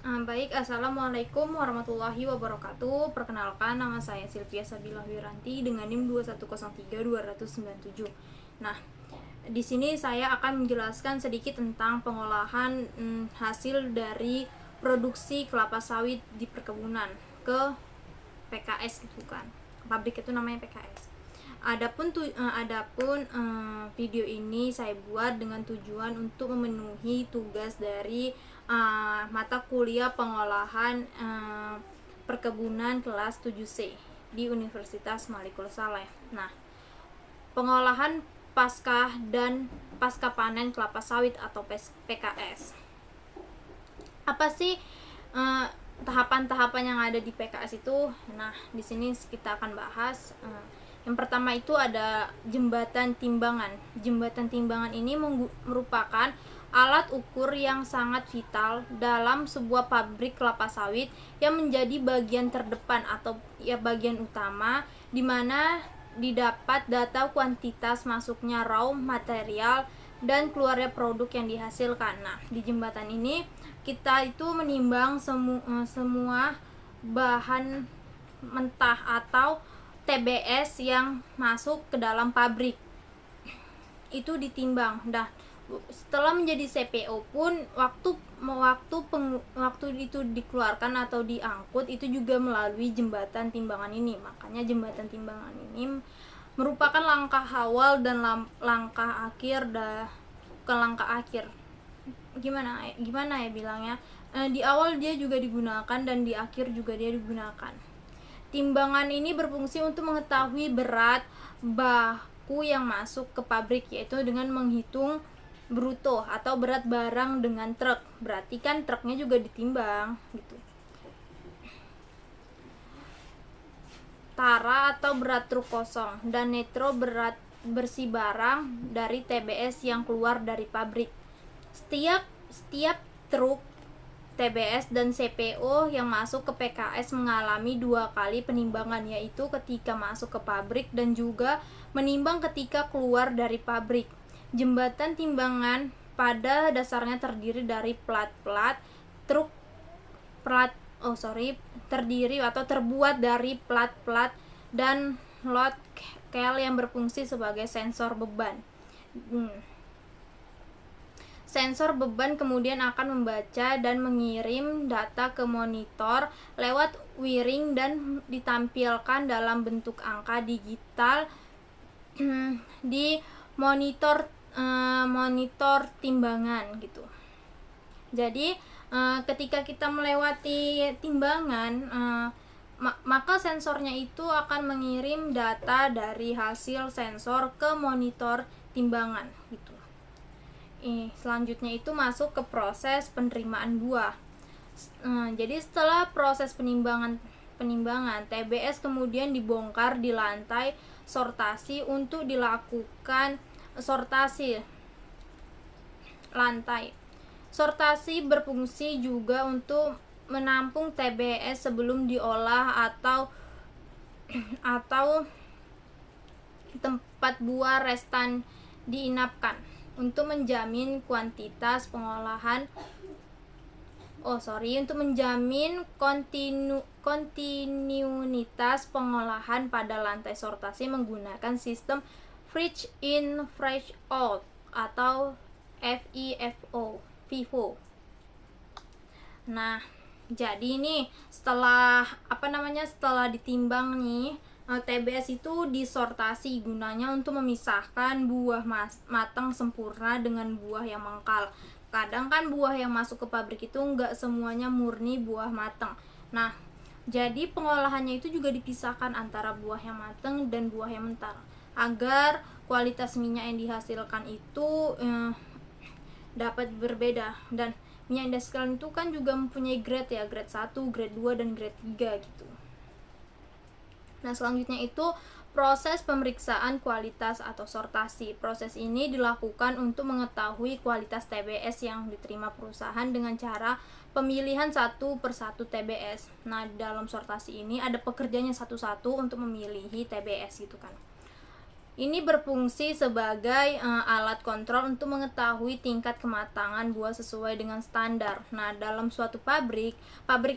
Baik, Assalamualaikum warahmatullahi wabarakatuh. Perkenalkan, nama saya Sylvia Sabilah Wiranti dengan NIM 2103297. Nah, di sini saya akan menjelaskan sedikit tentang pengolahan hasil dari produksi kelapa sawit di perkebunan ke PKS gitu kan. Pabrik itu namanya PKS. Video ini saya buat dengan tujuan untuk memenuhi tugas dari mata kuliah pengolahan perkebunan kelas 7C di Universitas Malikul Saleh. Nah, pengolahan pasca panen kelapa sawit atau PKS. Apa sih tahapan-tahapan yang ada di PKS itu? Nah, di sini kita akan bahas. Yang pertama itu ada jembatan timbangan. Jembatan timbangan ini merupakan alat ukur yang sangat vital dalam sebuah pabrik kelapa sawit yang menjadi bagian terdepan atau bagian utama di mana didapat data kuantitas masuknya raw material dan keluarnya produk yang dihasilkan. Nah, di jembatan ini kita itu menimbang semua bahan mentah atau TBS yang masuk ke dalam pabrik. Itu ditimbang. Nah, setelah menjadi CPO pun waktu itu dikeluarkan atau diangkut itu juga melalui jembatan timbangan ini. Makanya jembatan timbangan ini merupakan langkah awal dan langkah akhir bukan langkah akhir. Gimana ya bilangnya? Di awal dia juga digunakan dan di akhir juga dia digunakan. Timbangan ini berfungsi untuk mengetahui berat baku yang masuk ke pabrik, yaitu dengan menghitung bruto atau berat barang dengan truk. Berarti kan truknya juga ditimbang gitu. Tara atau berat truk kosong dan netro berat bersih barang dari TBS yang keluar dari pabrik. Setiap truk TBS dan CPO yang masuk ke PKS mengalami 2 kali penimbangan, yaitu ketika masuk ke pabrik dan juga menimbang ketika keluar dari pabrik. Jembatan timbangan pada dasarnya terdiri dari terbuat dari plat dan load scale yang berfungsi sebagai sensor beban. Sensor beban kemudian akan membaca dan mengirim data ke monitor lewat wiring dan ditampilkan dalam bentuk angka digital di monitor timbangan gitu. Jadi ketika kita melewati timbangan, maka sensornya itu akan mengirim data dari hasil sensor ke monitor timbangan gitu. Selanjutnya itu masuk ke proses penerimaan buah. Jadi setelah proses penimbangan TBS kemudian dibongkar di lantai sortasi untuk dilakukan sortasi lantai. Sortasi berfungsi juga untuk menampung TBS sebelum diolah atau tempat buah restan diinapkan untuk menjamin kontinuitas pengolahan pada lantai sortasi menggunakan sistem fresh in fresh out atau FIFO. Nah, jadi nih setelah ditimbang nih, TBS itu disortasi gunanya untuk memisahkan buah matang sempurna dengan buah yang mangkal. Kadang kan buah yang masuk ke pabrik itu enggak semuanya murni buah matang. Nah, jadi pengolahannya itu juga dipisahkan antara buah yang matang dan buah yang mentah agar kualitas minyak yang dihasilkan itu dapat berbeda. Dan minyak yang dihasilkan itu kan juga mempunyai grade 1, grade 2 dan grade 3 gitu. Nah, selanjutnya itu proses pemeriksaan kualitas atau sortasi. Proses ini dilakukan untuk mengetahui kualitas TBS yang diterima perusahaan dengan cara pemilihan satu persatu TBS. Nah, dalam sortasi ini ada pekerjanya satu-satu untuk memilih TBS gitu kan. Ini berfungsi sebagai alat kontrol untuk mengetahui tingkat kematangan buah sesuai dengan standar. Nah, dalam suatu pabrik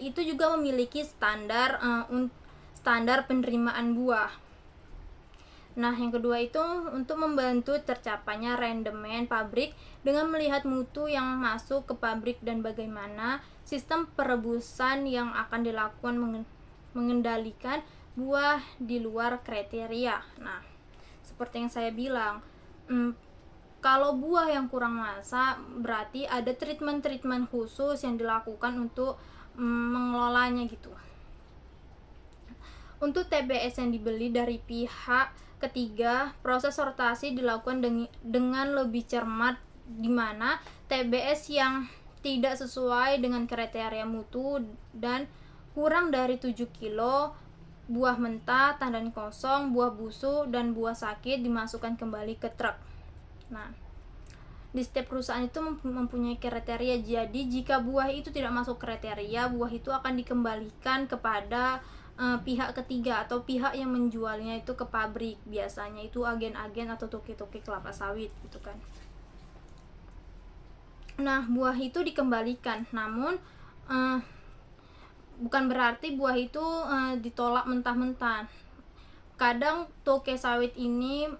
itu juga memiliki standar penerimaan buah. Nah, yang kedua itu untuk membantu tercapainya rendemen pabrik dengan melihat mutu yang masuk ke pabrik dan bagaimana sistem perebusan yang akan dilakukan mengendalikan buah di luar kriteria. Nah, seperti yang saya bilang, kalau buah yang kurang masak berarti ada treatment khusus yang dilakukan untuk mengelolanya gitu. Untuk TBS yang dibeli dari pihak ketiga, proses sortasi dilakukan dengan lebih cermat, di mana TBS yang tidak sesuai dengan kriteria mutu dan kurang dari 7 kilo, buah mentah, tandan kosong, buah busuk, dan buah sakit dimasukkan kembali ke truk. Nah, di setiap perusahaan itu mempunyai kriteria, jadi jika buah itu tidak masuk kriteria, buah itu akan dikembalikan kepada pihak ketiga atau pihak yang menjualnya itu ke pabrik. Biasanya itu agen-agen atau toki-toki kelapa sawit gitu kan. Nah, buah itu dikembalikan, namun bukan berarti buah itu ditolak mentah-mentah. Kadang toke sawit ini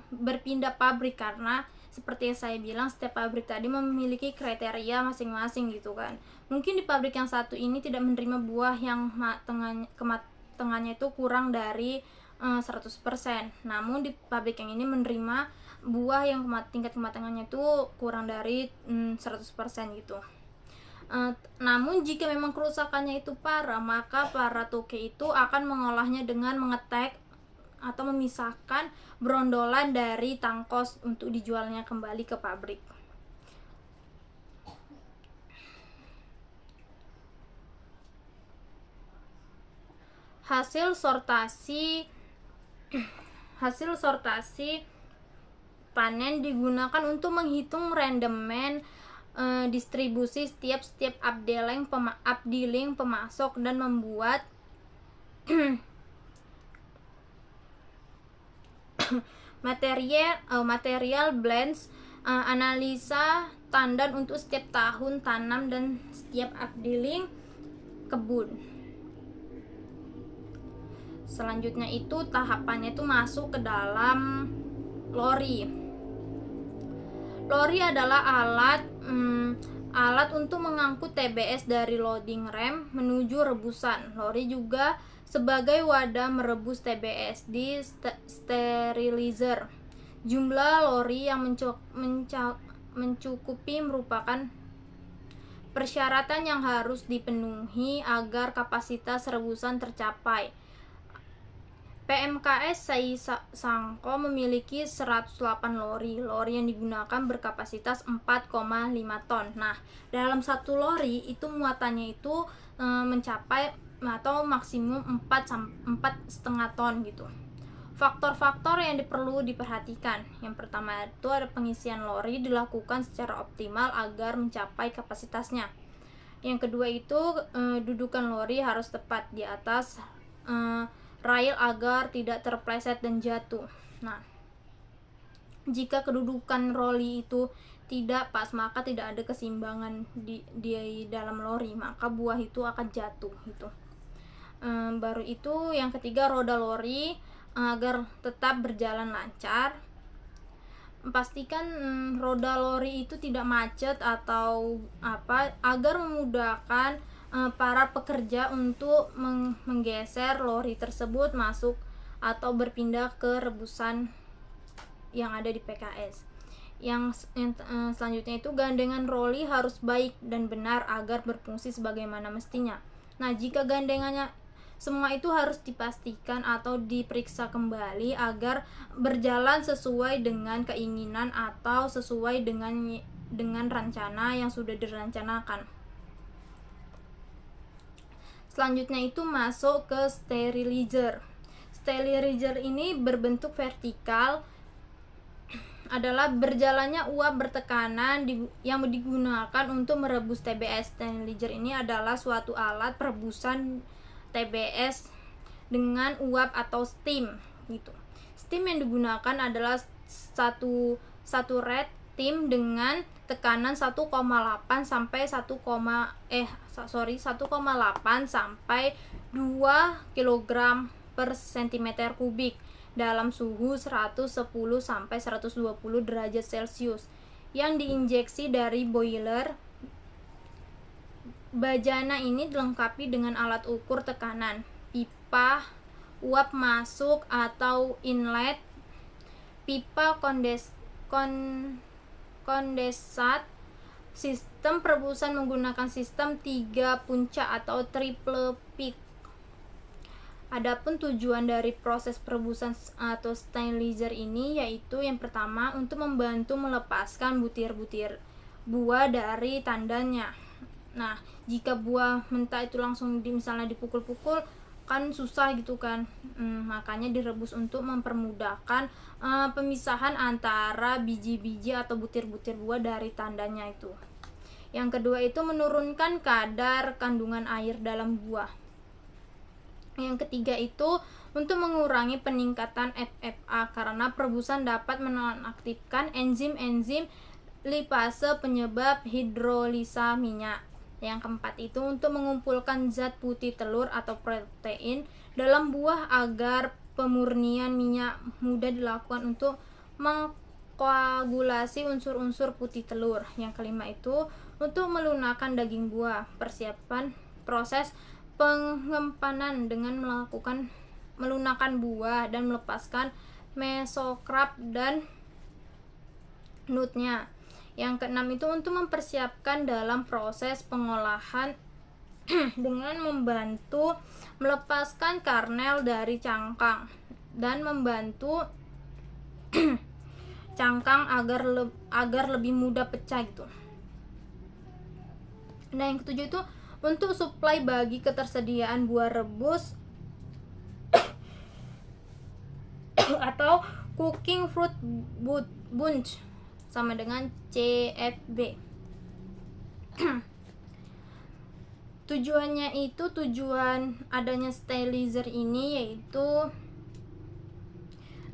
berpindah pabrik karena seperti yang saya bilang, setiap pabrik tadi memiliki kriteria masing-masing gitu kan. Mungkin di pabrik yang satu ini tidak menerima buah yang kematangannya itu kurang dari 100%. Namun di pabrik yang ini menerima buah yang tingkat kematangannya itu kurang dari 100% gitu. Namun jika memang kerusakannya itu parah, maka para toke itu akan mengolahnya dengan mengetek atau memisahkan brondolan dari tangkos untuk dijualnya kembali ke pabrik. Hasil sortasi panen digunakan untuk menghitung rendemen distribusi setiap updealing pemasok dan membuat material blends, analisa tandan untuk setiap tahun tanam dan setiap updealing kebun. Selanjutnya itu tahapannya itu masuk ke dalam lori. Lori adalah alat untuk mengangkut TBS dari loading rem menuju rebusan. Lori juga sebagai wadah merebus TBS di sterilizer. Jumlah lori yang mencukupi merupakan persyaratan yang harus dipenuhi agar kapasitas rebusan tercapai. PMKS Sai Sangko memiliki 108 lori. Lori yang digunakan berkapasitas 4,5 ton. Nah, dalam satu lori itu muatannya itu mencapai atau maksimum 4,5 ton gitu. Faktor-faktor yang perlu diperhatikan. Yang pertama itu ada pengisian lori dilakukan secara optimal agar mencapai kapasitasnya. Yang kedua itu dudukan lori harus tepat di atas rail agar tidak terpleset dan jatuh. Nah, jika kedudukan lori itu tidak pas, maka tidak ada keseimbangan di dalam lori, maka buah itu akan jatuh gitu. Baru itu yang ketiga, roda lori agar tetap berjalan lancar. Pastikan roda lori itu tidak macet atau agar memudahkan para pekerja untuk menggeser lori tersebut masuk atau berpindah ke rebusan yang ada di PKS. Yang selanjutnya itu gandengan lori harus baik dan benar agar berfungsi sebagaimana mestinya. Nah, jika gandengannya semua itu harus dipastikan atau diperiksa kembali agar berjalan sesuai dengan keinginan atau sesuai dengan rencana yang sudah direncanakan. Selanjutnya itu masuk ke sterilizer. Sterilizer ini berbentuk vertikal, adalah berjalannya uap bertekanan yang digunakan untuk merebus TBS. Sterilizer ini adalah suatu alat perebusan TBS dengan uap atau steam gitu. Steam yang digunakan adalah satu steam dengan tekanan 1,8 sampai 1,8 sampai 2 kg per cm kubik dalam suhu 110 sampai 120 derajat Celcius yang diinjeksi dari boiler. Bajana ini dilengkapi dengan alat ukur tekanan, pipa uap masuk atau inlet, pipa kondensat. Sistem perebusan menggunakan sistem 3 puncak atau triple peak. Adapun tujuan dari proses perebusan atau sterilizer ini yaitu yang pertama untuk membantu melepaskan butir-butir buah dari tandannya. Nah, jika buah mentah itu langsung misalnya dipukul-pukul kan susah gitu kan, makanya direbus untuk mempermudahkan pemisahan antara biji-biji atau butir-butir buah dari tandanya itu. Yang kedua itu menurunkan kadar kandungan air dalam buah. Yang ketiga itu untuk mengurangi peningkatan FFA karena perebusan dapat menonaktifkan enzim-enzim lipase penyebab hidrolisa minyak. Yang keempat itu untuk mengumpulkan zat putih telur atau protein dalam buah agar pemurnian minyak mudah dilakukan untuk mengkoagulasi unsur-unsur putih telur. Yang kelima itu untuk melunakkan daging buah. Persiapan proses pengempanan dengan melunakkan buah dan melepaskan mesokrap dan nutnya. Yang keenam itu untuk mempersiapkan dalam proses pengolahan dengan membantu melepaskan karnel dari cangkang dan membantu cangkang agar lebih mudah pecah gitu. Nah, yang ketujuh itu untuk suplai bagi ketersediaan buah rebus atau cooking fruit bunch sama dengan CFB. Tujuan adanya sterilizer ini yaitu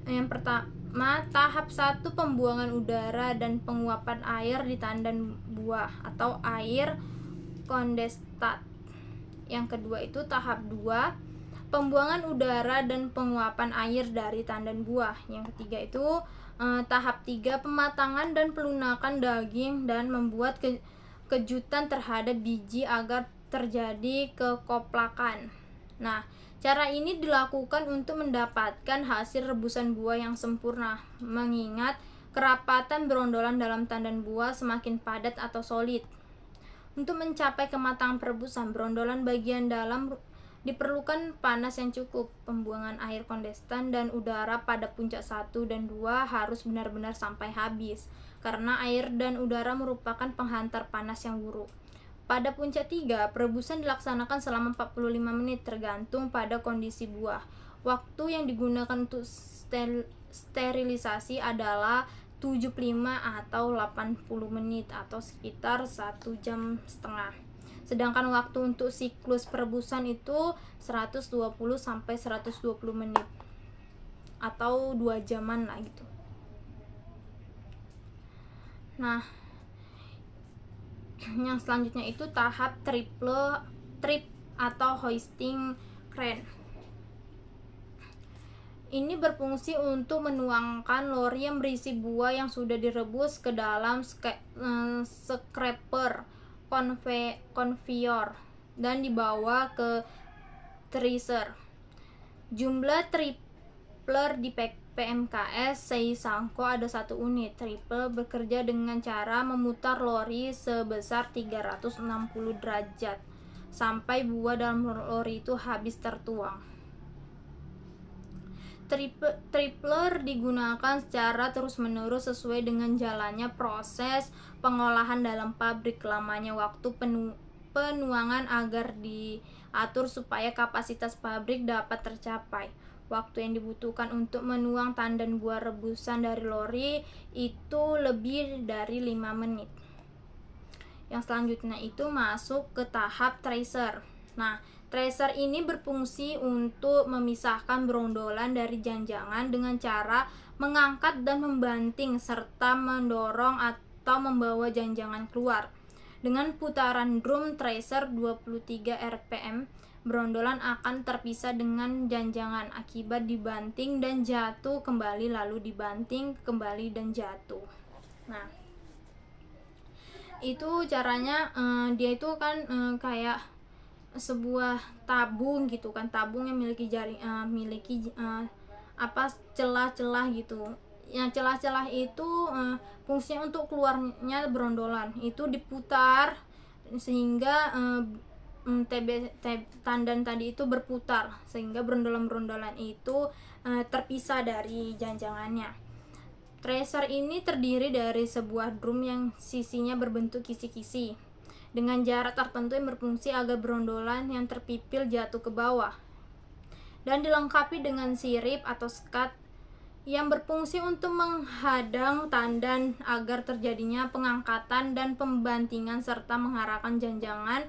yang pertama tahap 1 pembuangan udara dan penguapan air di tandan buah atau air kondensat. Yang kedua itu tahap 2 pembuangan udara dan penguapan air dari tandan buah. Yang ketiga itu tahap 3 pematangan dan pelunakan daging dan membuat kejutan terhadap biji agar terjadi kekoplakan. Nah, cara ini dilakukan untuk mendapatkan hasil rebusan buah yang sempurna, mengingat kerapatan berondolan dalam tandan buah semakin padat atau solid. Untuk mencapai kematangan perebusan, berondolan bagian dalam diperlukan panas yang cukup. Pembuangan air kondensat dan udara pada puncak 1 dan 2 harus benar-benar sampai habis, karena air dan udara merupakan penghantar panas yang buruk. Pada puncak 3, perebusan dilaksanakan selama 45 menit tergantung pada kondisi buah. Waktu yang digunakan untuk sterilisasi adalah 75 atau 80 menit atau sekitar 1,5 jam. Sedangkan waktu untuk siklus perebusan itu 120 sampai 120 menit atau 2 jaman lah gitu. Nah, yang selanjutnya itu tahap trip atau hoisting crane. Ini berfungsi untuk menuangkan lori yang berisi buah yang sudah direbus ke dalam scraper konveyor dan dibawa ke thresher. Jumlah tripler di PMKS Seisanko ada 1 unit. Tripler bekerja dengan cara memutar lori sebesar 360 derajat sampai buah dalam lori itu habis tertuang. Tripler digunakan secara terus-menerus sesuai dengan jalannya proses pengolahan dalam pabrik. Lamanya waktu penuangan agar diatur supaya kapasitas pabrik dapat tercapai. Waktu yang dibutuhkan untuk menuang tandan buah rebusan dari lori itu lebih dari 5 menit. Yang selanjutnya itu masuk ke tahap thresher. Nah, Tracer ini berfungsi untuk memisahkan brondolan dari janjangan dengan cara mengangkat dan membanting serta mendorong atau membawa janjangan keluar. Dengan putaran drum tracer 23 rpm, brondolan akan terpisah dengan janjangan akibat dibanting dan jatuh kembali, lalu dibanting kembali dan jatuh. Nah, itu caranya. Dia itu kan kayak sebuah tabung gitu kan, tabung yang miliki celah-celah gitu. Yang celah-celah itu fungsinya untuk keluarnya brondolan itu diputar sehingga tandan tadi itu berputar sehingga brondolan-brondolan itu terpisah dari janjangannya. Tracer ini terdiri dari sebuah drum yang sisinya berbentuk kisi-kisi dengan jarak tertentu yang berfungsi agar brondolan yang terpipil jatuh ke bawah, dan dilengkapi dengan sirip atau skat yang berfungsi untuk menghadang tandan agar terjadinya pengangkatan dan pembantingan serta mengarahkan janjangan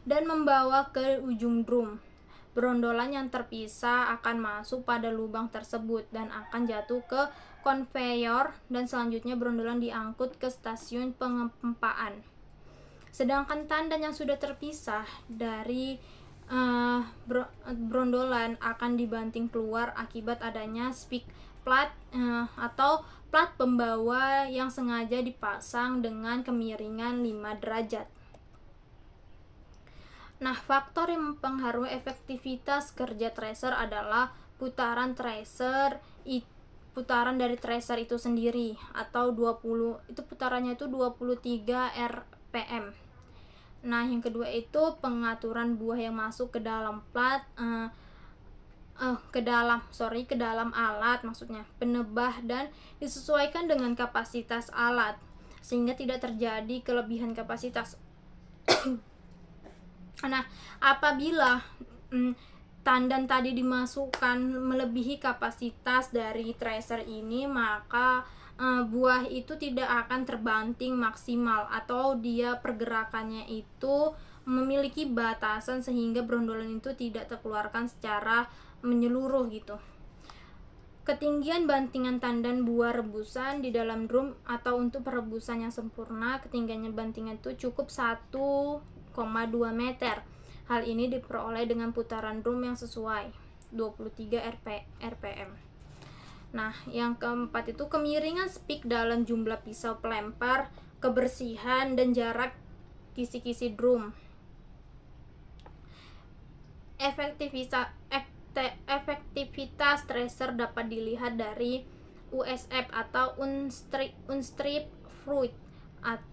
dan membawa ke ujung drum. Brondolan yang terpisah akan masuk pada lubang tersebut dan akan jatuh ke konveyor, dan selanjutnya brondolan diangkut ke stasiun pengempaan. Sedangkan tandan yang sudah terpisah dari brondolan akan dibanting keluar akibat adanya spik plat atau plat pembawa yang sengaja dipasang dengan kemiringan 5 derajat. Nah, faktor yang mempengaruhi efektivitas kerja tracer adalah putaran dari tracer itu sendiri, atau 20 itu putarannya itu 23 rpm. Nah, yang kedua itu pengaturan buah yang masuk ke dalam plat ke dalam alat, maksudnya penebah, dan disesuaikan dengan kapasitas alat sehingga tidak terjadi kelebihan kapasitas. Nah, apabila tandan tadi dimasukkan melebihi kapasitas dari tracer ini, maka buah itu tidak akan terbanting maksimal atau dia pergerakannya itu memiliki batasan sehingga brondolan itu tidak terkeluarkan secara menyeluruh gitu. Ketinggian bantingan tandan buah rebusan di dalam drum atau untuk perebusan yang sempurna, ketinggian bantingan itu cukup 1,2 meter. Hal ini diperoleh dengan putaran drum yang sesuai 23 rpm. Nah, yang keempat itu kemiringan spik dalam jumlah pisau pelempar, kebersihan dan jarak kisi-kisi drum. Efektivitas tracer dapat dilihat dari USF atau unstrip fruit,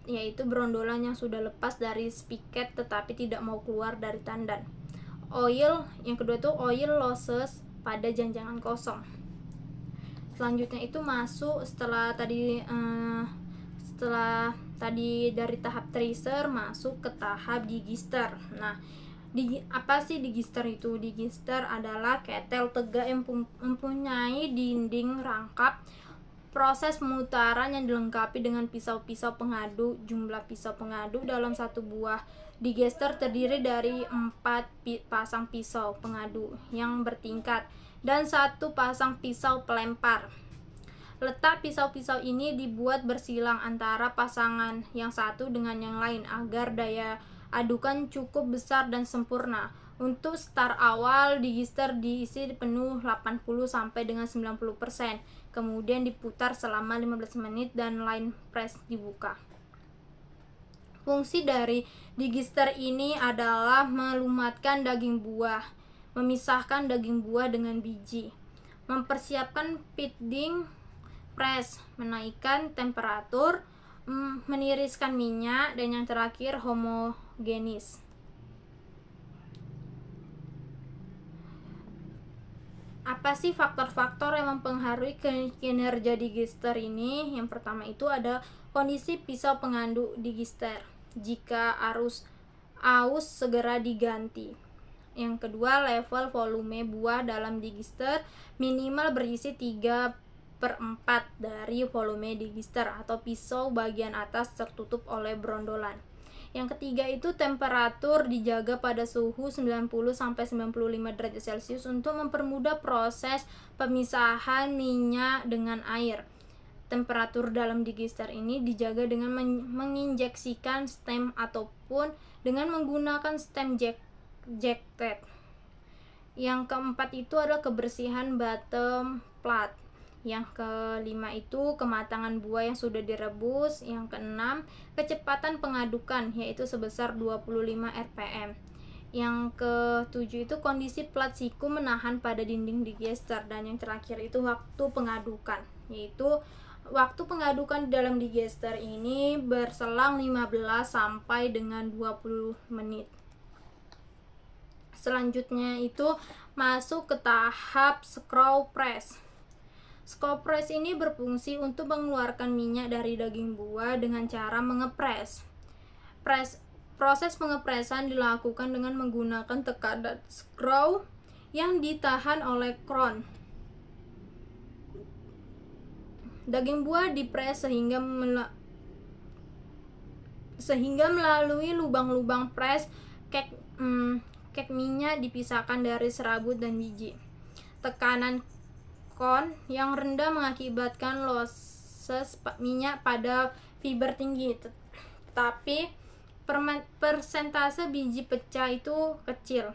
yaitu brondolan yang sudah lepas dari spiket tetapi tidak mau keluar dari tandan. Yang kedua itu oil losses pada janjangan kosong. Selanjutnya itu masuk setelah tadi dari tahap tracer masuk ke tahap digister. Nah, apa sih digister itu? Digister adalah ketel tegak yang mempunyai dinding rangkap. Proses pemutaran yang dilengkapi dengan pisau-pisau pengadu. Jumlah pisau pengadu dalam satu buah digester terdiri dari 4 pasang pisau pengadu yang bertingkat dan 1 pasang pisau pelempar. Letak pisau-pisau ini dibuat bersilang antara pasangan yang satu dengan yang lain agar daya adukan cukup besar dan sempurna. Untuk start awal, digister diisi penuh 80 sampai dengan 90%. Kemudian diputar selama 15 menit dan line press dibuka. Fungsi dari digister ini adalah melumatkan daging buah, memisahkan daging buah dengan biji, mempersiapkan feeding press, menaikkan temperatur, meniriskan minyak, dan yang terakhir homogenis. Apa sih faktor-faktor yang mempengaruhi kinerja digister ini? Yang pertama itu ada kondisi pisau pengadu digister. Jika aus segera diganti. Yang kedua, level volume buah dalam digister minimal berisi 3/4 dari volume digister atau pisau bagian atas tertutup oleh brondolan. Yang ketiga itu temperatur dijaga pada suhu 90-95 derajat Celcius untuk mempermudah proses pemisahan minyak dengan air. Temperatur dalam digester ini dijaga dengan menginjeksikan stem ataupun dengan menggunakan stem jacketed. Yang keempat itu adalah kebersihan bottom plat. Yang kelima itu kematangan buah yang sudah direbus. Yang keenam, kecepatan pengadukan yaitu sebesar 25 rpm. Yang ketujuh itu kondisi plat siku menahan pada dinding digester. Dan yang terakhir itu waktu pengadukan, yaitu waktu pengadukan di dalam digester ini berselang 15 sampai dengan 20 menit. Selanjutnya itu masuk ke tahap screw press. Screw press ini berfungsi untuk mengeluarkan minyak dari daging buah dengan cara mengepres. Proses pengepresan dilakukan dengan menggunakan tekanan screw yang ditahan oleh crown. Daging buah dipres sehingga melalui lubang-lubang pres kek minyak dipisahkan dari serabut dan biji. Tekanan kon yang rendah mengakibatkan losses minyak pada fiber tinggi, tapi persentase biji pecah itu kecil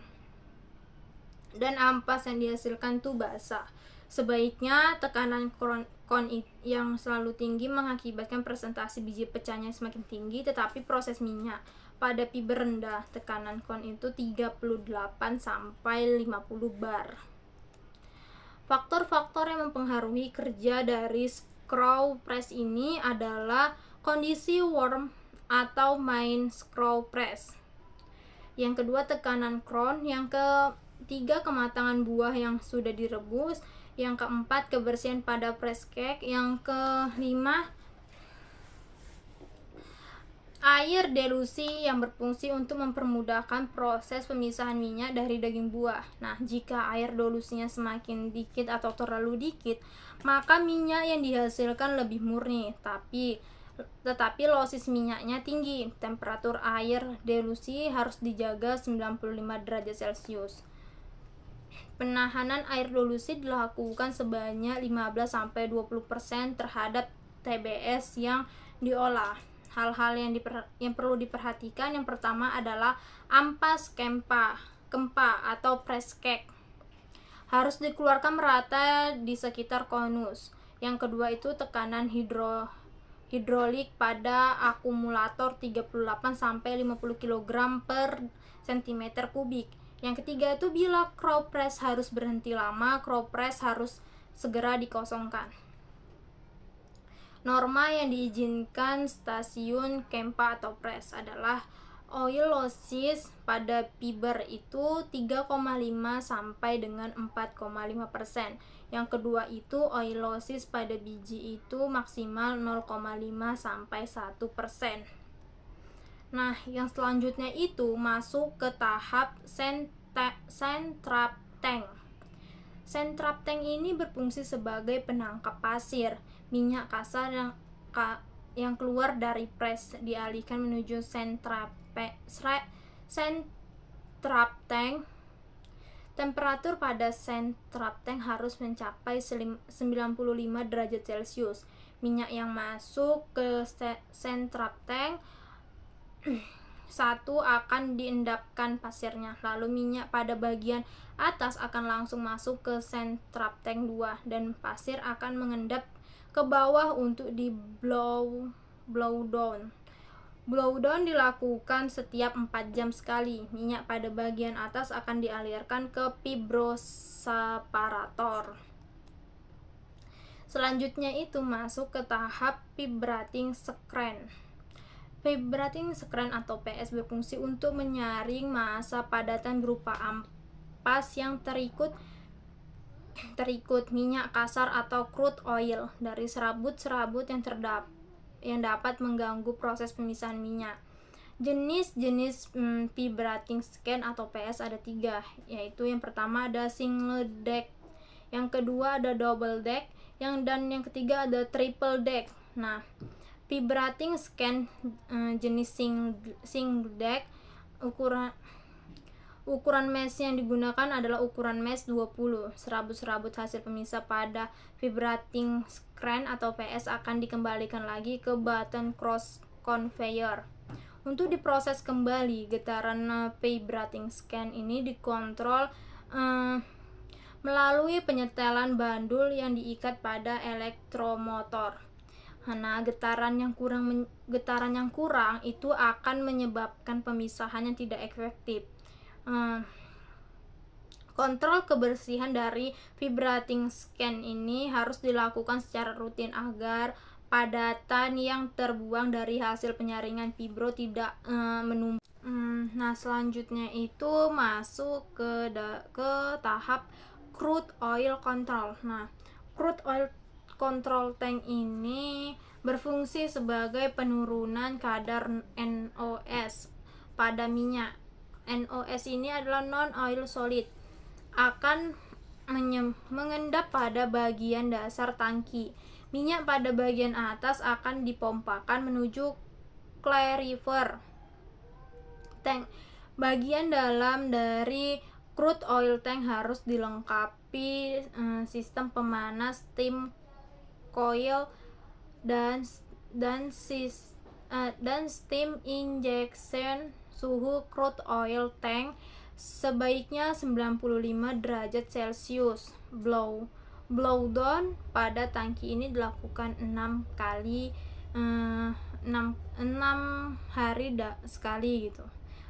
dan ampas yang dihasilkan itu basah. Sebaiknya tekanan kon yang selalu tinggi mengakibatkan presentasi biji pecahnya semakin tinggi, tetapi proses minyak pada fiber rendah, tekanan kon itu 38 sampai 50 bar. Faktor-faktor yang mempengaruhi kerja dari screw press ini adalah kondisi warm atau main screw press. Yang kedua, tekanan crown. Yang ketiga, kematangan buah yang sudah direbus. Yang keempat, kebersihan pada press cake. Yang kelima, air delusi yang berfungsi untuk mempermudahkan proses pemisahan minyak dari daging buah. Nah, jika air delusinya semakin dikit atau terlalu dikit, maka minyak yang dihasilkan lebih murni, tetapi losis minyaknya tinggi. Temperatur air delusi harus dijaga 95 derajat Celcius. Penahanan air delusi dilakukan sebanyak 15-20% terhadap TBS yang diolah. Hal-hal yang perlu diperhatikan, yang pertama adalah ampas kempa atau press cake harus dikeluarkan merata di sekitar konus. Yang kedua itu tekanan hidrolik pada akumulator 38-50 kg per cm kubik. Yang ketiga itu bila screw press harus berhenti lama, screw press harus segera dikosongkan. Norma yang diizinkan stasiun kempa atau press adalah oil losses pada fiber itu 3,5 sampai dengan 4,5%. Yang kedua itu oil losses pada biji itu maksimal 0,5 sampai 1%. Nah, yang selanjutnya itu masuk ke tahap sand-trap tank. Sand-trap tank ini berfungsi sebagai penangkap pasir. Minyak kasar yang keluar dari press dialihkan menuju sand-trap tank. Temperatur pada sand-trap tank harus mencapai 95 derajat Celcius. Minyak yang masuk ke sand-trap tank satu akan diendapkan pasirnya, lalu minyak pada bagian atas akan langsung masuk ke sand-trap tank 2 dan pasir akan mengendap ke bawah untuk di blow down. Blow down dilakukan setiap 4 jam sekali. Minyak pada bagian atas akan dialirkan ke fibroseparator. Selanjutnya itu masuk ke tahap vibrating screen. Vibrating screen atau PS berfungsi untuk menyaring massa padatan berupa ampas yang terikut minyak kasar atau crude oil dari serabut-serabut yang dapat mengganggu proses pemisahan minyak. Jenis-jenis vibrating screen atau PS ada 3, yaitu yang pertama ada single deck, yang kedua ada double deck, dan yang ketiga ada triple deck. Nah, Vibrating scan jenis singlet. Ukuran mesh yang digunakan adalah ukuran mesh 20. Serabut-serabut hasil pemisah pada vibrating scan atau PS akan dikembalikan lagi ke button cross conveyor untuk diproses kembali. Getaran vibrating scan ini dikontrol melalui penyetelan bandul yang diikat pada elektromotor. Nah, getaran yang kurang itu akan menyebabkan pemisahan yang tidak efektif. Kontrol kebersihan dari vibrating scan ini harus dilakukan secara rutin agar padatan yang terbuang dari hasil penyaringan vibro tidak menumpuk. Nah, selanjutnya itu masuk ke tahap crude oil control. Nah, crude oil control tank ini berfungsi sebagai penurunan kadar NOS pada minyak. NOS ini adalah non-oil solid, akan mengendap pada bagian dasar tangki. Minyak pada bagian atas akan dipompakan menuju clarifier tank. Bagian dalam dari crude oil tank harus dilengkapi sistem pemanas steam coil dan steam injection. Suhu crude oil tank sebaiknya 95 derajat Celcius. Blow down pada tangki ini dilakukan 6 hari sekali gitu,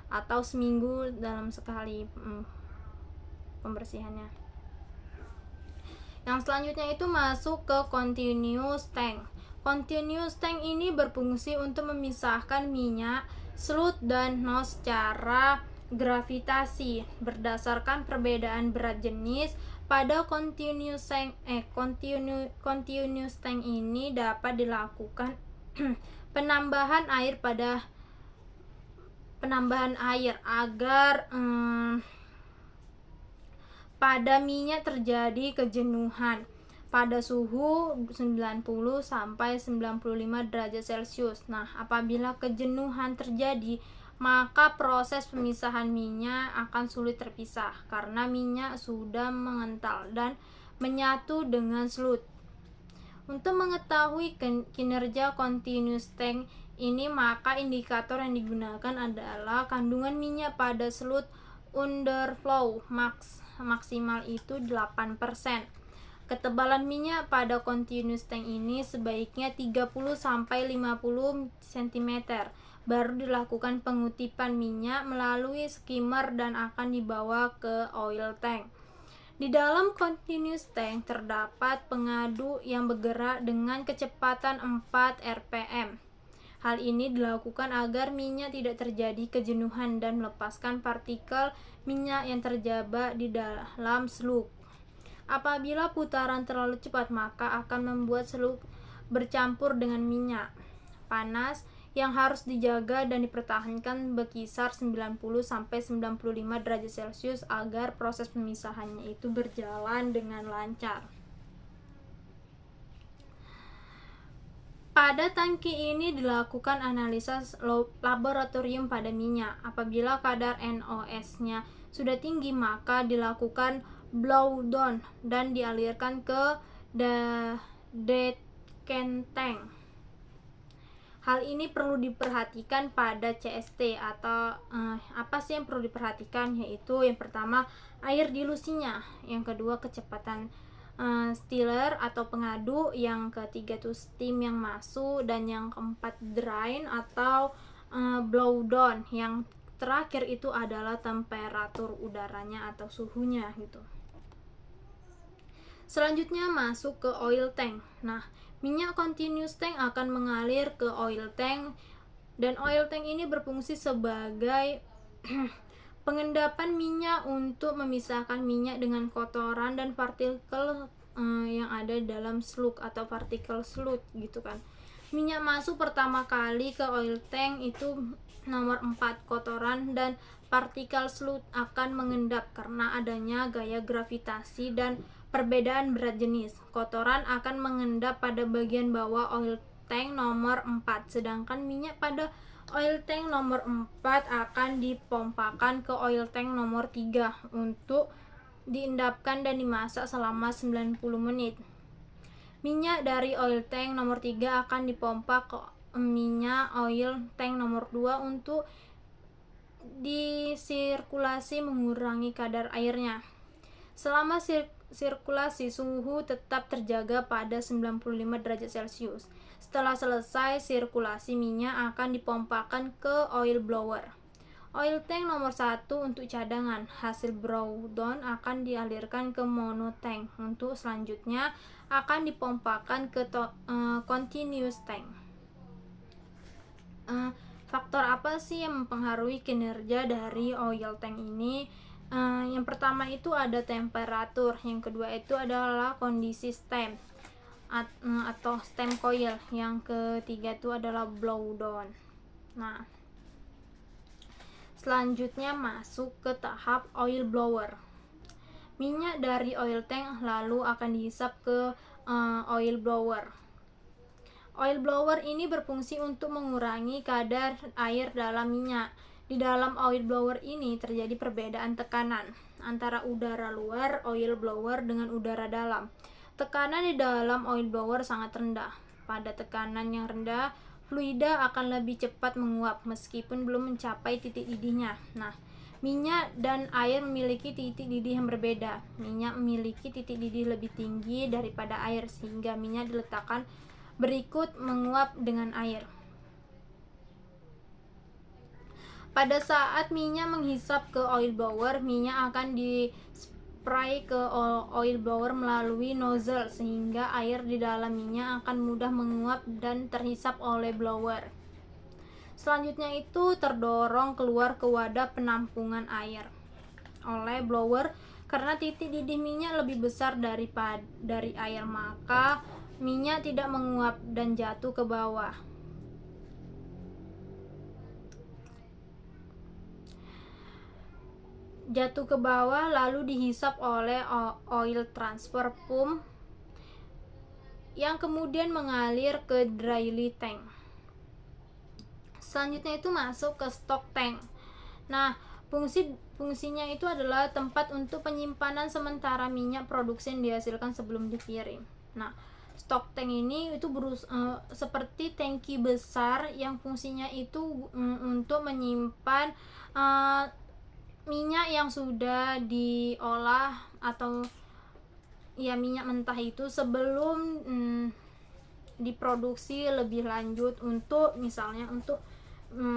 atau seminggu dalam sekali pembersihannya. Yang selanjutnya itu masuk ke continuous tank. Continuous tank ini berfungsi untuk memisahkan minyak, slut dan nose secara gravitasi berdasarkan perbedaan berat jenis. Pada continuous tank ini dapat dilakukan penambahan air agar pada minyak terjadi kejenuhan pada suhu 90 sampai 95 derajat Celcius. Nah, apabila kejenuhan terjadi, maka proses pemisahan minyak akan sulit terpisah karena minyak sudah mengental dan menyatu dengan slut. Untuk mengetahui kinerja continuous tank ini, maka indikator yang digunakan adalah kandungan minyak pada slut underflow maksimal itu 8%. Ketebalan minyak pada continuous tank ini sebaiknya 30 sampai 50 cm. Baru dilakukan pengutipan minyak melalui skimmer dan akan dibawa ke oil tank. Di dalam continuous tank terdapat pengadu yang bergerak dengan kecepatan 4 rpm. Hal ini dilakukan agar minyak tidak terjadi kejenuhan dan melepaskan partikel minyak yang terjebak di dalam slug. Apabila putaran terlalu cepat, maka akan membuat slug bercampur dengan minyak panas yang harus dijaga dan dipertahankan berkisar 90 sampai 95 derajat Celcius agar proses pemisahannya itu berjalan dengan lancar. Pada tangki ini dilakukan analisa laboratorium pada minyak. Apabila kadar NOS-nya sudah tinggi, maka dilakukan blow down dan dialirkan ke decant tank. Hal ini perlu diperhatikan pada CST atau apa sih yang perlu diperhatikan, yaitu yang pertama air dilusinya, yang kedua kecepatan stiller atau pengadu, yang ketiga tuh steam yang masuk, dan yang keempat drain atau blow down. Yang terakhir itu adalah temperatur udaranya atau suhunya gitu. Selanjutnya masuk ke oil tank. Nah, minyak continuous tank akan mengalir ke oil tank, dan oil tank ini berfungsi sebagai pengendapan minyak untuk memisahkan minyak dengan kotoran dan partikel yang ada dalam slug atau partikel slut gitu kan. Minyak masuk pertama kali ke oil tank itu nomor 4, kotoran dan partikel slut akan mengendap karena adanya gaya gravitasi dan perbedaan berat jenis. Kotoran akan mengendap pada bagian bawah oil tank nomor 4, sedangkan minyak pada oil tank nomor 4 akan dipompakan ke oil tank nomor 3 untuk diendapkan dan dimasak selama 90 menit. Minyak dari oil tank nomor 3 akan dipompa ke minyak oil tank nomor 2 untuk disirkulasi mengurangi kadar airnya. Selama sirkulasi, suhu tetap terjaga pada 95 derajat Celcius. Setelah selesai sirkulasi, minyak akan dipompakan ke oil blower. Oil tank nomor 1 untuk cadangan. Hasil breakdown akan dialirkan ke monotank untuk selanjutnya akan dipompakan ke continuous tank. Faktor apa sih yang mempengaruhi kinerja dari oil tank ini? Yang pertama itu ada temperatur, yang kedua itu adalah kondisi stem atau stem coil, yang ketiga itu adalah blow down. Nah, selanjutnya masuk ke tahap oil blower. Minyak dari oil tank lalu akan dihisap ke oil blower. Oil blower ini berfungsi untuk mengurangi kadar air dalam minyak. Di dalam oil blower ini terjadi perbedaan tekanan antara udara luar oil blower dengan udara dalam. Tekanan di dalam oil blower sangat rendah. Pada tekanan yang rendah, fluida akan lebih cepat menguap meskipun belum mencapai titik didihnya. Nah, minyak dan air memiliki titik didih yang berbeda. Minyak memiliki titik didih lebih tinggi daripada air sehingga minyak diletakkan berikut menguap dengan air. Pada saat minyak menghisap ke oil blower, minyak akan dispray ke oil blower melalui nozzle sehingga air di dalam minyak akan mudah menguap dan terhisap oleh blower. Selanjutnya itu terdorong keluar ke wadah penampungan air oleh blower. Karena titik didih minyak lebih besar dari air, maka minyak tidak menguap dan jatuh ke bawah. Lalu dihisap oleh oil transfer pump yang kemudian mengalir ke dry tank. Selanjutnya itu masuk ke stock tank. Nah, fungsinya itu adalah tempat untuk penyimpanan sementara minyak produksi yang dihasilkan sebelum dikirim. Nah, stock tank ini itu seperti tangki besar yang fungsinya itu untuk menyimpan minyak yang sudah diolah atau ya minyak mentah itu sebelum diproduksi lebih lanjut untuk misalnya untuk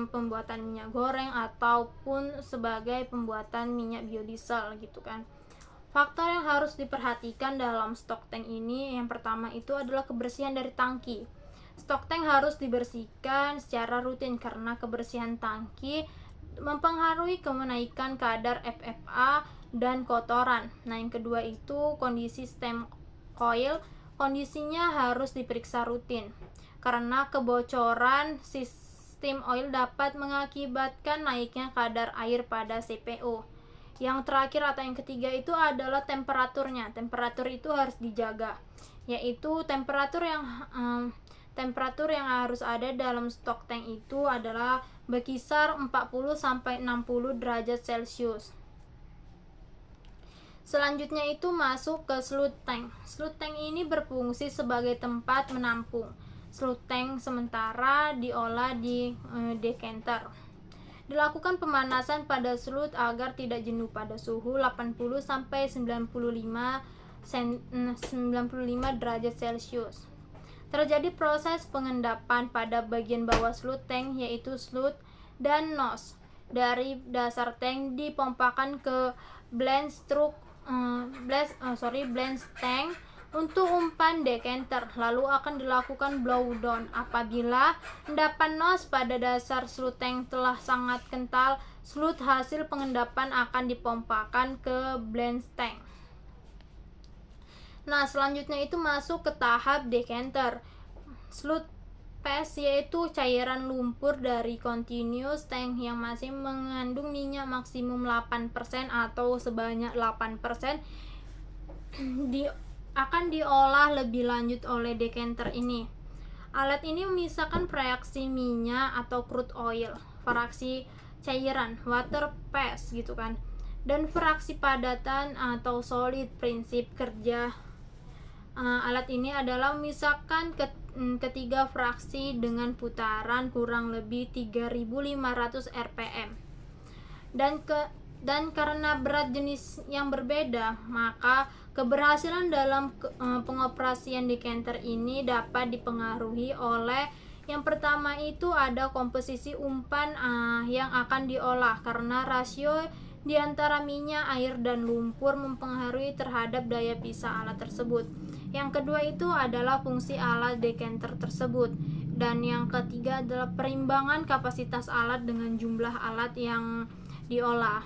pembuatan minyak goreng ataupun sebagai pembuatan minyak biodiesel gitu kan. Faktor yang harus diperhatikan dalam stock tank ini yang pertama itu adalah kebersihan dari tangki. Stock tank harus dibersihkan secara rutin karena kebersihan tangki mempengaruhi kenaikan kadar FFA dan kotoran. Nah, yang kedua itu kondisi stem coil. Kondisinya harus diperiksa rutin karena kebocoran sistem oil dapat mengakibatkan naiknya kadar air pada CPO. Yang terakhir atau yang ketiga itu adalah temperaturnya. Temperatur itu harus dijaga, yaitu temperatur yang harus ada dalam stock tank itu adalah berkisar 40 sampai 60 derajat Celcius. Selanjutnya itu masuk ke sludge tank. Sludge tank ini berfungsi sebagai tempat menampung. Sludge tank sementara diolah di decanter. Dilakukan pemanasan pada sludge agar tidak jenuh pada suhu 80 sampai 95 derajat Celcius. Terjadi proses pengendapan pada bagian bawah sludge tank, yaitu sludge dan nose dari dasar tank dipompakan ke blend tank untuk umpan decanter, lalu akan dilakukan blow down. Apabila endapan nose pada dasar sludge tank telah sangat kental, sludge hasil pengendapan akan dipompakan ke blend tank. Nah, selanjutnya itu masuk ke tahap decanter. Sludge paste yaitu cairan lumpur dari continuous tank yang masih mengandung minyak maksimum 8% atau sebanyak 8% akan diolah lebih lanjut oleh decanter ini. Alat ini memisahkan fraksi minyak atau crude oil, fraksi cairan water phase gitu kan, dan fraksi padatan atau solid. Prinsip kerja alat ini adalah memisahkan ketiga fraksi dengan putaran kurang lebih 3.500 rpm, dan karena berat jenis yang berbeda, maka keberhasilan dalam pengoperasian decanter ini dapat dipengaruhi oleh yang pertama itu ada komposisi umpan yang akan diolah, karena rasio di antara minyak, air, dan lumpur mempengaruhi terhadap daya pisah alat tersebut. Yang kedua itu adalah fungsi alat decanter tersebut. Dan yang ketiga adalah perimbangan kapasitas alat dengan jumlah alat yang diolah.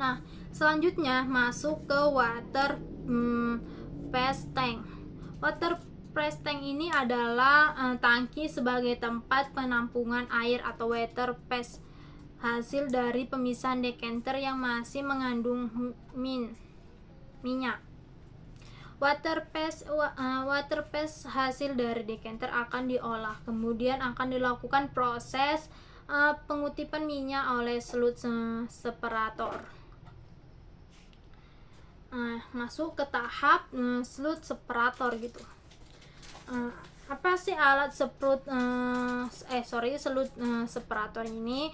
Nah, selanjutnya masuk ke water phase tank. Water phase tank ini adalah tangki sebagai tempat penampungan air atau water phase, hasil dari pemisahan decanter yang masih mengandung minyak. Water phase hasil dari decanter akan diolah, kemudian akan dilakukan proses pengutipan minyak oleh slut separator. Masuk ke tahap slut separator gitu. Apa sih alat slut separator ini?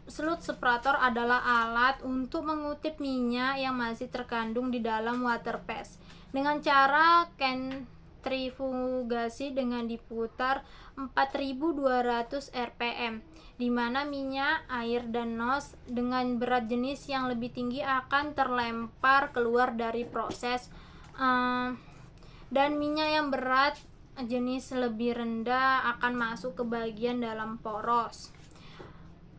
Slut separator adalah alat untuk mengutip minyak yang masih terkandung di dalam water phase dengan cara sentrifugasi dengan diputar 4.200 rpm, di mana minyak, air, dan nos dengan berat jenis yang lebih tinggi akan terlempar keluar dari proses, dan minyak yang berat jenis lebih rendah akan masuk ke bagian dalam poros.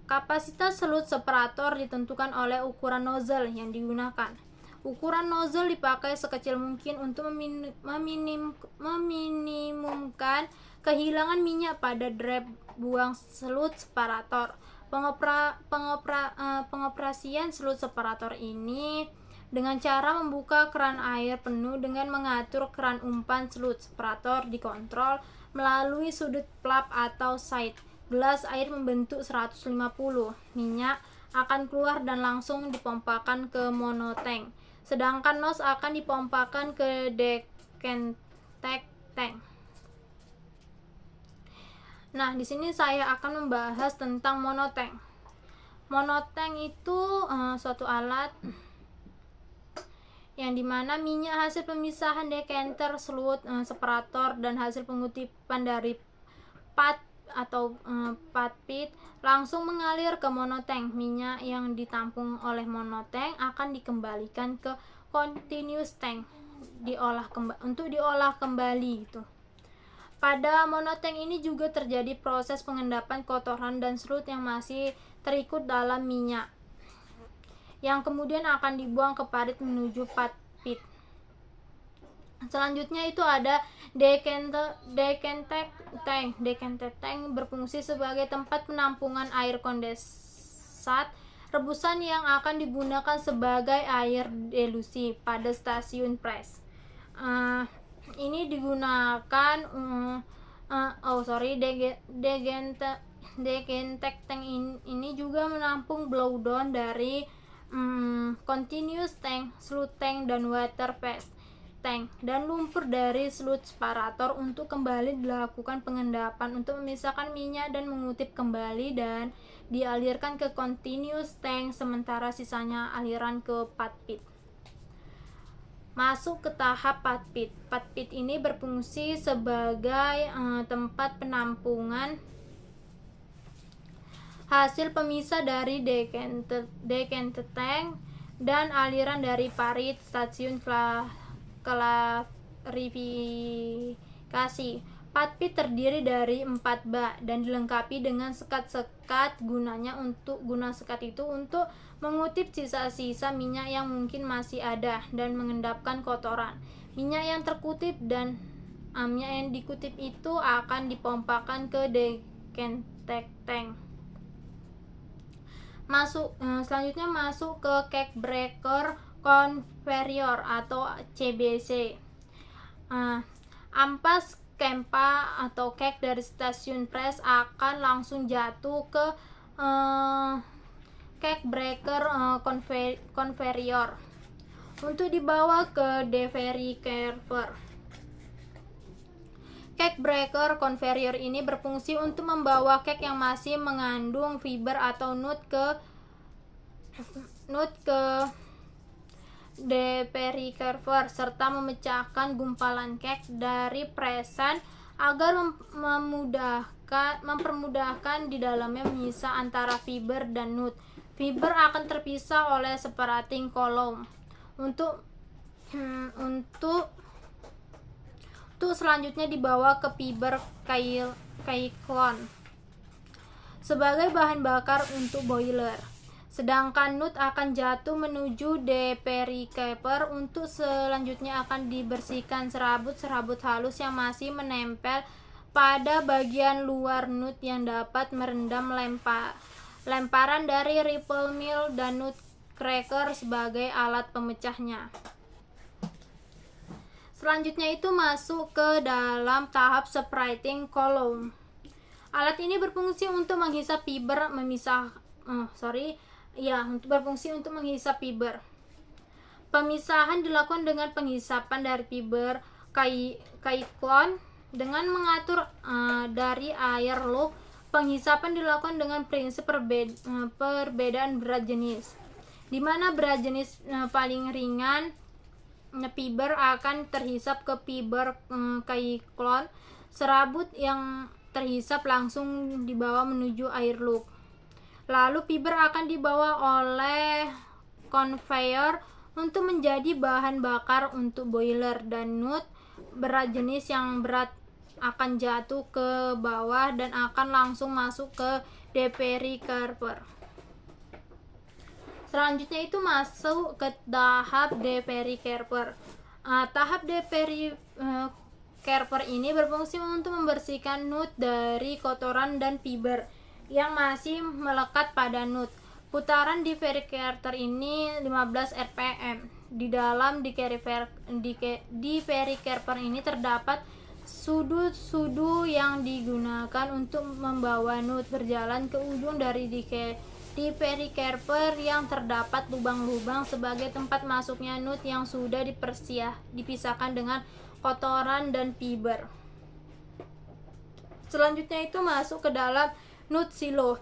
Kapasitas slut separator ditentukan oleh ukuran nozzle yang digunakan. Ukuran nozzle dipakai sekecil mungkin untuk meminimumkan kehilangan minyak pada drain buang slut separator. Pengoperasian slut separator ini dengan cara membuka keran air penuh dengan mengatur keran umpan slut separator dikontrol melalui sudut flap atau side. Gelas air membentuk 150. Minyak akan keluar dan langsung dipompakan ke monotank, sedangkan nos akan dipompakan ke decanter tank. Nah, di sini saya akan membahas tentang monotank. Monotank itu suatu alat yang dimana minyak hasil pemisahan decanter, slut separator, dan hasil pengutipan dari pat pit langsung mengalir ke monotank. Minyak yang ditampung oleh monotank akan dikembalikan ke continuous tank untuk diolah kembali gitu. Pada monotank ini juga terjadi proses pengendapan kotoran dan slut yang masih terikut dalam minyak, yang kemudian akan dibuang ke parit menuju pat pit. Selanjutnya itu ada decanter tank. Decanter tank berfungsi sebagai tempat penampungan air kondensat rebusan yang akan digunakan sebagai air dilusi pada stasiun press. Ini digunakan decanter tank ini juga menampung blowdown dari continuous tank, slut tank, dan water phase tank, dan lumpur dari slut separator untuk kembali dilakukan pengendapan untuk memisahkan minyak dan mengutip kembali dan dialirkan ke continuous tank, sementara sisanya aliran ke pat pit. Masuk ke tahap pat pit. Pat pit ini berfungsi sebagai tempat penampungan hasil pemisah dari decanter tank dan aliran dari parit stasiun klarifikasi. Pat pit terdiri dari 4 bak dan dilengkapi dengan sekat-sekat. Guna sekat itu untuk mengutip sisa-sisa minyak yang mungkin masih ada dan mengendapkan kotoran. Minyak yang terkutip dan minyak yang dikutip itu akan dipompakan ke decanter tank. Selanjutnya masuk ke cake breaker conveyor atau CBC. Ampas kempa atau kek dari stasiun press akan langsung jatuh ke cake breaker conveyor untuk dibawa ke deferricarver. Cake breaker conveyor ini berfungsi untuk membawa cake yang masih mengandung fiber atau nut ke deferricarver serta memecahkan gumpalan cake dari presan agar mempermudahkan di dalamnya menyisa antara fiber dan nut. Fiber akan terpisah oleh separating column untuk selanjutnya dibawa ke fiber cyclone sebagai bahan bakar untuk boiler. Sedangkan nut akan jatuh menuju deferricarver untuk selanjutnya akan dibersihkan serabut-serabut halus yang masih menempel pada bagian luar nut yang dapat merendam lemparan dari ripple mill dan nut cracker sebagai alat pemecahnya. Selanjutnya itu masuk ke dalam tahap separating column. Alat ini berfungsi untuk menghisap fiber berfungsi untuk menghisap fiber. Pemisahan dilakukan dengan penghisapan dari fiber cyclone dengan mengatur dari air loop. Penghisapan dilakukan dengan prinsip perbedaan berat jenis, di mana berat jenis paling ringan fiber akan terhisap ke fiber cyclone. Serabut yang terhisap langsung dibawa menuju air loop. Lalu fiber akan dibawa oleh conveyor untuk menjadi bahan bakar untuk boiler, dan nut berat jenis yang berat akan jatuh ke bawah dan akan langsung masuk ke deferricarver. Selanjutnya itu masuk ke tahap deferricarver. Tahap deferricarver ini berfungsi untuk membersihkan nut dari kotoran dan fiber yang masih melekat pada nut. Putaran deferricarver ini 15 rpm. Di dalam deferricarver ini terdapat sudut-sudut yang digunakan untuk membawa nut berjalan ke ujung dari deferricarver yang terdapat lubang-lubang sebagai tempat masuknya nut yang sudah dipisahkan dengan kotoran dan fiber. Selanjutnya itu masuk ke dalam nut silo.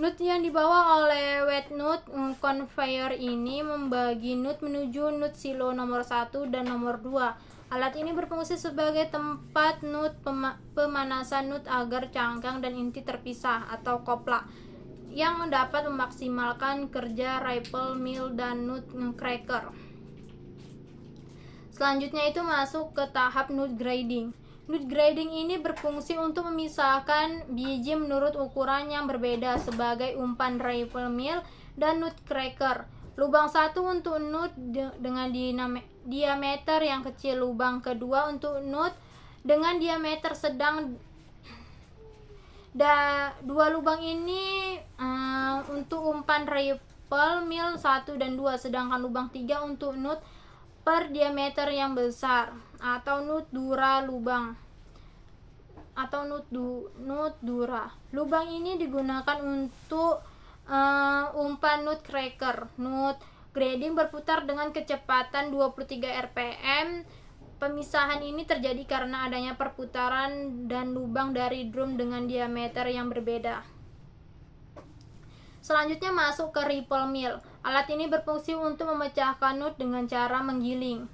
Nut yang dibawa oleh wet nut conveyor ini membagi nut menuju nut silo nomor 1 dan nomor 2. Alat ini berfungsi sebagai tempat pemanasan nut agar cangkang dan inti terpisah atau kopla, yang dapat memaksimalkan kerja ripple mill dan nut cracker. Selanjutnya itu masuk ke tahap nut grading. Nut grading ini berfungsi untuk memisahkan biji menurut ukuran yang berbeda sebagai umpan ripple mill dan nut cracker. Lubang satu untuk nut dengan diameter yang kecil, lubang kedua untuk nut dengan diameter sedang. Dua lubang ini untuk umpan ripple mill 1 dan 2, sedangkan lubang 3 untuk nut per diameter yang besar atau nut dura lubang atau nut dura. Lubang ini digunakan untuk umpan nut cracker. Nut grading berputar dengan kecepatan 23 rpm. Pemisahan ini terjadi karena adanya perputaran dan lubang dari drum dengan diameter yang berbeda. Selanjutnya masuk ke ripple mill. Alat ini berfungsi untuk memecahkan nut dengan cara menggiling.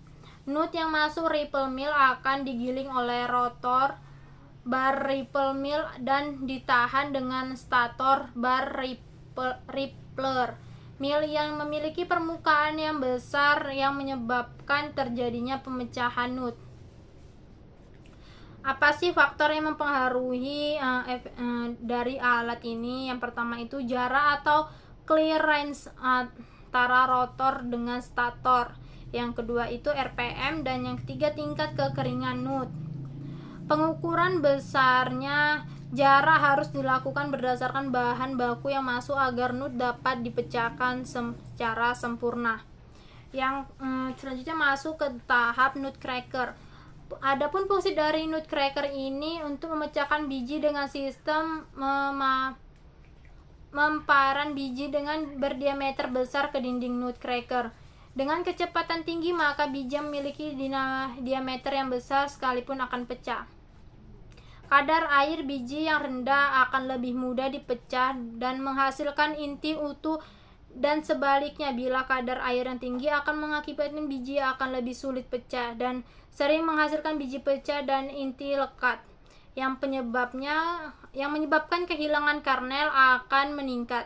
Nut yang masuk ripple mill akan digiling oleh rotor bar ripple mill dan ditahan dengan stator bar rippler mill yang memiliki permukaan yang besar yang menyebabkan terjadinya pemecahan nut. Apa sih faktor yang mempengaruhi dari alat ini? Yang pertama itu jarak atau clearance antara rotor dengan stator. Yang kedua itu RPM, dan yang ketiga tingkat kekeringan nut. Pengukuran besarnya jarak harus dilakukan berdasarkan bahan baku yang masuk agar nut dapat dipecahkan secara sempurna. Yang selanjutnya masuk ke tahap nut cracker. Adapun fungsi dari nutcracker ini untuk memecahkan biji dengan sistem memparan biji dengan berdiameter besar ke dinding nutcracker. Dengan kecepatan tinggi, maka biji yang memiliki diameter yang besar sekalipun akan pecah. Kadar air biji yang rendah akan lebih mudah dipecah dan menghasilkan inti utuh, dan sebaliknya bila kadar air yang tinggi akan mengakibatkan biji akan lebih sulit pecah dan sering menghasilkan biji pecah dan inti lekat yang menyebabkan kehilangan kernel akan meningkat.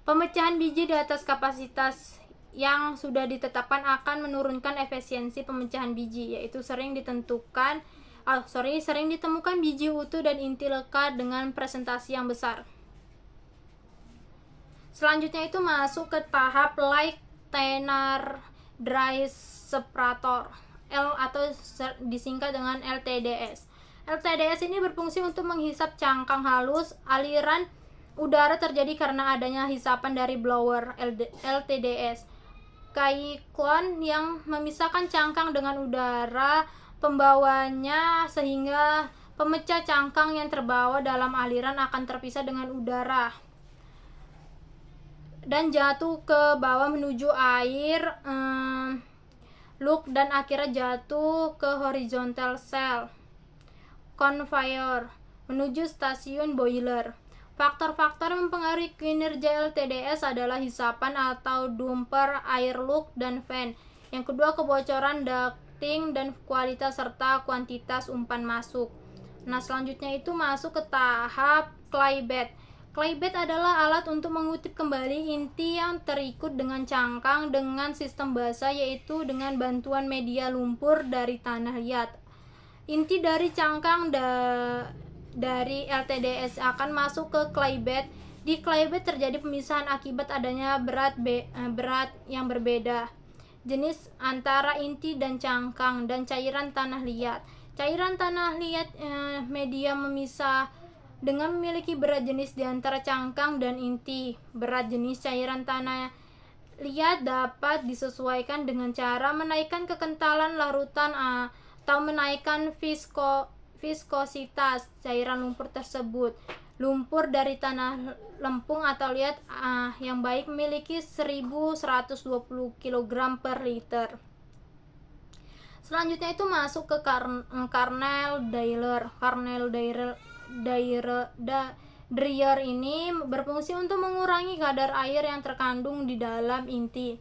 Pemecahan biji di atas kapasitas yang sudah ditetapkan akan menurunkan efisiensi pemecahan biji, yaitu sering ditemukan biji utuh dan inti lekat dengan presentasi yang besar. Selanjutnya itu masuk ke tahap light tenor dry separator atau disingkat dengan LTDS. LTDS ini berfungsi untuk menghisap cangkang halus. Aliran udara terjadi karena adanya hisapan dari blower LTDS. Cyclone yang memisahkan cangkang dengan udara pembawanya, sehingga pemecah cangkang yang terbawa dalam aliran akan terpisah dengan udara dan jatuh ke bawah menuju air look dan akhirnya jatuh ke horizontal cell conveyor menuju stasiun boiler. Faktor-faktor yang mempengaruhi kinerja LTDS adalah hisapan atau dumper, air look, dan fan. Yang kedua, kebocoran ducting dan kualitas serta kuantitas umpan masuk. Nah, selanjutnya itu masuk ke tahap claybed. Claybed adalah alat untuk mengutip kembali inti yang terikut dengan cangkang dengan sistem basah, yaitu dengan bantuan media lumpur dari tanah liat. Inti dari cangkang dari LTDS akan masuk ke claybed. Di claybed terjadi pemisahan akibat adanya berat yang berbeda jenis antara inti dan cangkang dan cairan tanah liat. Cairan tanah liat media memisah dengan memiliki berat jenis di antara cangkang dan inti. Berat jenis cairan tanah liat dapat disesuaikan dengan cara menaikkan kekentalan larutan atau menaikkan viskositas cairan lumpur tersebut. Lumpur dari tanah lempung atau liat yang baik memiliki 1120 kg per liter. Selanjutnya itu masuk ke kernel dryer ini berfungsi untuk mengurangi kadar air yang terkandung di dalam inti.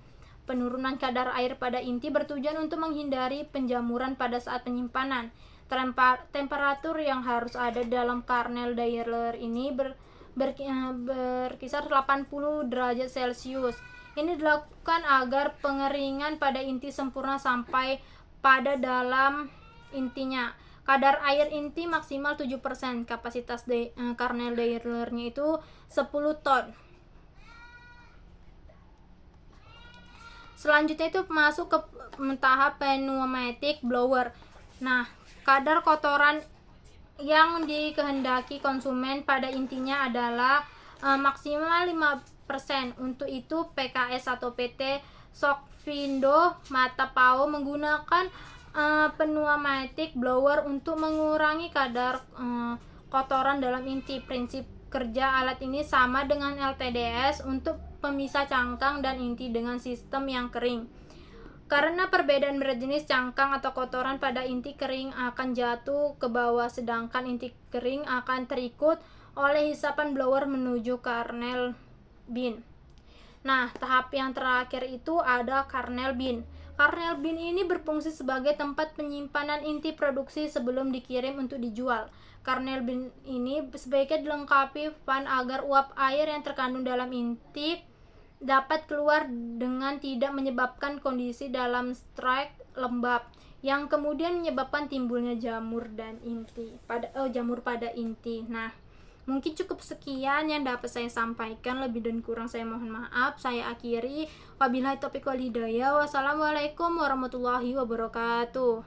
Penurunan kadar air pada inti bertujuan untuk menghindari penjamuran pada saat penyimpanan. Temperatur yang harus ada dalam kernel dryer ini berkisar 80 derajat Celcius. Ini dilakukan agar pengeringan pada inti sempurna sampai pada dalam intinya. Kadar air inti maksimal 7%. Kapasitas kernel dryernya itu 10 ton. Selanjutnya itu masuk ke tahap pneumatic blower. Nah, kadar kotoran yang dikehendaki konsumen pada intinya adalah maksimal 5%. Untuk itu PKS atau PT Sokvindo Mata Pau menggunakan pneumatic blower untuk mengurangi kadar kotoran dalam inti. Prinsip kerja alat ini sama dengan LTDS untuk pemisah cangkang dan inti dengan sistem yang kering. Karena perbedaan berat jenis cangkang atau kotoran pada inti kering akan jatuh ke bawah, sedangkan inti kering akan terikut oleh hisapan blower menuju kernel bin. Nah, tahap yang terakhir itu ada kernel bin. Kernel bin ini berfungsi sebagai tempat penyimpanan inti produksi sebelum dikirim untuk dijual. Kernel bin ini sebaiknya dilengkapi fan agar uap air yang terkandung dalam inti dapat keluar dengan tidak menyebabkan kondisi dalam strike lembab yang kemudian menyebabkan timbulnya jamur pada inti. Nah, mungkin cukup sekian yang dapat saya sampaikan. Lebih dan kurang saya mohon maaf. Saya akhiri. Wabillahi taufiq wal hidayah. Wassalamualaikum warahmatullahi wabarakatuh.